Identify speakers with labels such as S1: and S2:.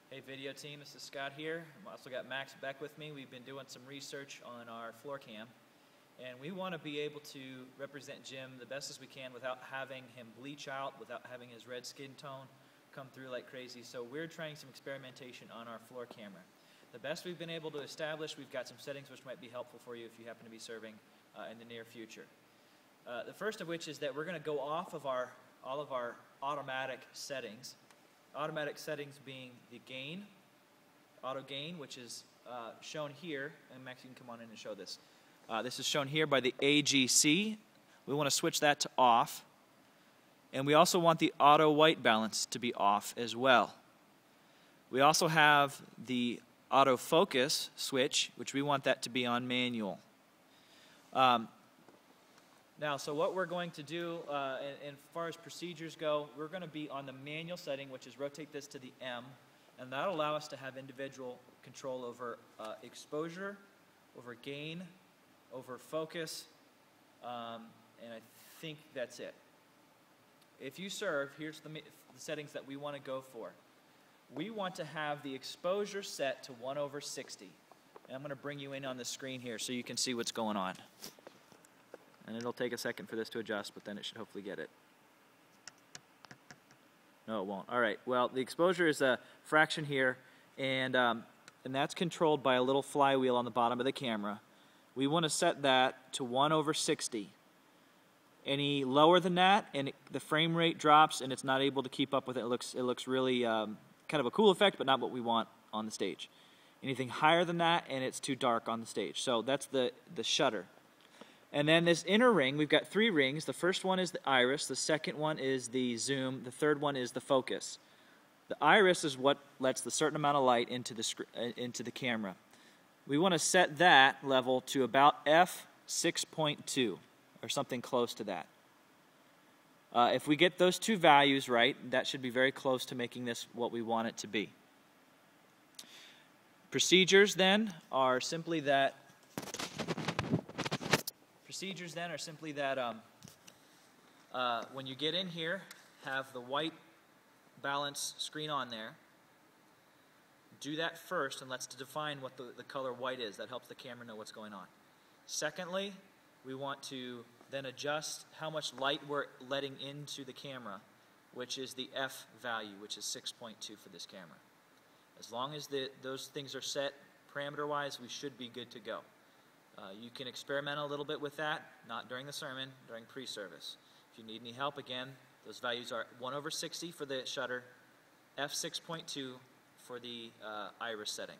S1: Hey video team, this is Scott here. I've also got Max Beck with me. We've been doing some research on our floor cam, and we want to be able to represent Jim the best as we can without having him bleach out, without having his red skin tone come through like crazy. So we're trying some experimentation on our floor camera. The best we've been able to establish, we've got some settings which might be helpful for you if you happen to be serving in the near future. The first of which is that we're going to go off of all of our automatic settings. Automatic settings being the gain, auto gain, which is shown here, and Max, you can come on in and show this. This is shown here by the AGC. We want to switch that to off. And we also want the auto white balance to be off as well. We also have the autofocus switch, which we want that to be on manual. Now, so what we're going to do, as far as procedures go, we're going to be on the manual setting, which is rotate this to the M, and that'll allow us to have individual control over exposure, over gain, over focus, and I think that's it. If you serve, here's the settings that we want to go for. We want to have the exposure set to 1/60. And I'm going to bring you in on the screen here so you can see what's going on. And it'll take a second for this to adjust, but then it should hopefully get it. No, it won't. All right. Well, the exposure is a fraction here, and that's controlled by a little flywheel on the bottom of the camera. We want to set that to 1/60. Any lower than that, and the frame rate drops, and it's not able to keep up with it. It looks really kind of a cool effect, but not what we want on the stage. Anything higher than that, and it's too dark on the stage. So that's the shutter. And then this inner ring, we've got 3 rings. The first one is the iris, the second one is the zoom, the third one is the focus. The iris is what lets the certain amount of light into the camera. We want to set that level to about f6.2 or something close to that. If we get those 2 values right, that should be very close to making this what we want it to be. Procedures then are simply that when you get in here, have the white balance screen on there. Do that first, and let's define what the color white is. That helps the camera know what's going on. Secondly, we want to then adjust how much light we're letting into the camera, which is the F value, which is 6.2 for this camera. As long as those things are set parameter-wise, we should be good to go. You can experiment a little bit with that, not during the sermon, during pre-service. If you need any help, again, those values are 1/60 for the shutter, f6.2 for the iris setting.